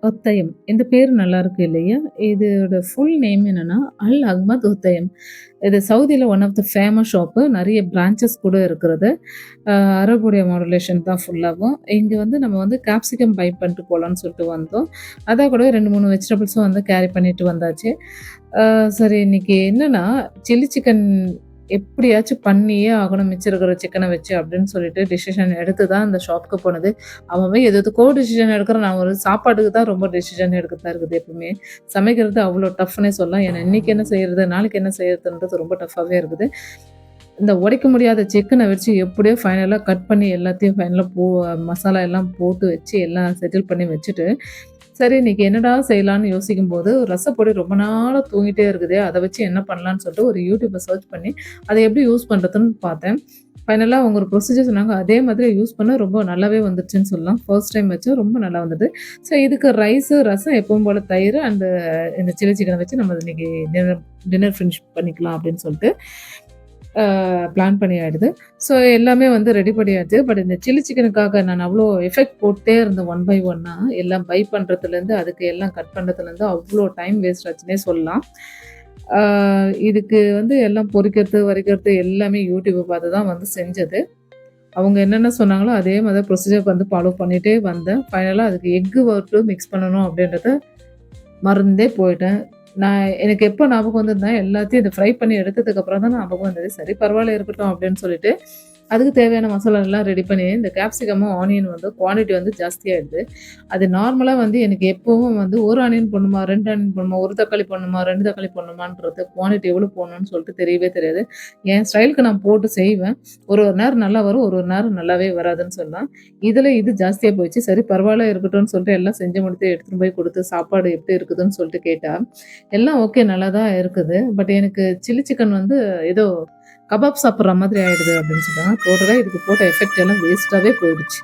ஒத்தயம். இந்த பேரு நல்லாருக்கு இல்லையா? இதோட ஃபுல் நேம் என்னன்னா, அல் அஹ்மத் ஒத்தயம். இது சவுதியில one of the famous shop. நெறைய பிரான்ச்சஸ் கூட இருக்கிறது. அ அரபுடைய மாடுலேஷன் தான் ஃபுல்லாவும். இங்க வந்து நம்ம வந்து கேப்சிகம் பை பண்ணிட்டு போலான்னு சொல்லிட்டு வந்தோம். அதான் கூட 2, 3 வெஜிடபிள்ஸும் வந்து கேரி பண்ணிட்டு வந்தாச்சு. சரி இன்னைக்கு என்னன்னா, சில்லி சிக்கன் எப்படியாச்சும் பண்ணியே ஆகணும் மிச்சம் இருக்கிற சிக்கன வச்சு அப்படின்னு சொல்லிட்டு டிசிஷன் எடுத்து தான் அந்த ஷாப்புக்கு போனது. அவன் எதுக்கோ டிசிஷன் எடுக்குறான். நான் ஒரு சாப்பாட்டுக்கு தான் ரொம்ப டிசிஷன் எடுக்கிறதா இருக்குது எப்பவுமே. சமைக்கிறது அவ்வளோ டஃப்னே சொல்லலாம். ஏன்னா இன்னைக்கு என்ன செய்றது, நாளைக்கு என்ன செய்றதுன்றது ரொம்ப டஃப்பாவே இருக்குது. இந்த உடைக்க முடியாத சிக்கன வச்சு எப்படியோ ஃபைனலா கட் பண்ணி எல்லாத்தையும் ஃபைனலா மசாலா எல்லாம் போட்டு வச்சு எல்லாம் செட்டில் பண்ணி வச்சுட்டு, சரி இன்னைக்கு என்னடா செய்யலான்னு யோசிக்கும்போது, ரசப்பொடி ரொம்ப நாளா தூங்கிட்டே இருக்குதே, அத வச்சு என்ன பண்ணலான்னு சொல்லிட்டு ஒரு யூடியூப சர்ச் பண்ணி, அத எப்படி யூஸ் பண்றதுன்னு பார்த்தேன். ஃபைனலா அவங்க ஒரு ப்ரொசீஜர் சொன்னாங்க. அதே மாதிரி யூஸ் பண்ண ரொம்ப நல்லாவே வந்துருச்சுன்னு சொல்லலாம். ஃபர்ஸ்ட் டைம் வச்சேன் ரொம்ப நல்லா வந்தது. ஸோ இதுக்கு ரசம் எப்பவும் போல தயிர் அண்ட் இந்த சில்லி சிக்கன வச்சு நம்ம இன்னைக்கு டின்னர் டின்னர் ஃபினிஷ் பண்ணிக்கலாம் அப்படின்னு சொல்லிட்டு பிளான் பண்ணி ஆயிடுது. ஸோ எல்லாமே வந்து ரெடி பண்ணியாச்சு. பட் இந்த சில்லி சிக்கனுக்காக நான் அவ்ளோ எஃபெக்ட் போட்டே இருந்தேன் ஒன் பை ஒன்னா. எல்லாம் பை பண்றதுலேருந்து, அதுக்கு எல்லாம் கட் பண்றதுலேருந்து அவ்ளோ டைம் வேஸ்ட் ஆச்சுன்னே சொல்லலாம். ஆ இதுக்கு வந்து எல்லாம் பொரிக்கிறது, வறுக்கிறது எல்லாமே யூடியூப பார்த்து தான் வந்து செஞ்சது. அவங்க என்னென்ன சொன்னாங்களோ அதே மாதிரி ப்ரொசீஜர் வந்து ஃபாலோ பண்ணிட்டே வந்தேன். ஃபைனலா அதுக்கு எக்கு வறுத்து மிக்ஸ் பண்ணணும் அப்படின்றத மறந்தே போயிட்டேன். எனக்கு எப்போ ஞாபகம் வந்ததுன்னா, எல்லாத்தையும் இத ஃப்ரை பண்ணி எடுத்ததுக்கு அப்புறம் தான் ஞாபகம் வந்தது. சரி பரவால்ல இருக்கட்டும் அப்படின்னு சொல்லிட்டு, அதுக்கு தேவையான மசாலாலாம் ரெடி பண்ணி, இந்த கேப்சிகமும், ஆனியன் வந்து குவான்டிட்டி வந்து ஜாஸ்தியாயிடுது. அது நார்மலா வந்து எனக்கு எப்பவும் வந்து 1 ஆனியன் போடணுமா, 2 ஆனியன் போடணுமா, 1 தக்காளி போடணுமா, 2 தக்காளி போடணுமான்றது குவான்டிட்டி எவ்வளோ போடணும்னு சொல்லிட்டு தெரியவே தெரியாது. என் ஸ்டைலுக்கு நான் போட்டு செய்வேன். ஒரு நேரம் நல்லா வரும், ஒரு நேரம் நல்லாவே வராதுன்னு சொல்லலாம். இதுல இது ஜாஸ்தியா போயிடுச்சு. சரி பரவால்ல இருக்கட்டும்னு சொல்லிட்டு எல்லாம் செஞ்சு முடித்து எடுத்துட்டு போய் குடுத்து, சாப்பாடு எப்படி இருக்குதுன்னு சொல்லிட்டு கேட்டா, எல்லாம் ஓகே நல்லா தான் இருக்குது. பட் எனக்கு சில்லி சிக்கன் வந்து ஏதோ கபாப் சாப்பிடுற மாதிரி ஆயிடுது அப்படின்னு சொல்றாங்க. டோட்டலா இதுக்கு போட்ட எஃபெக்ட் எல்லாம் வேஸ்ட்டாவே போயிடுச்சு.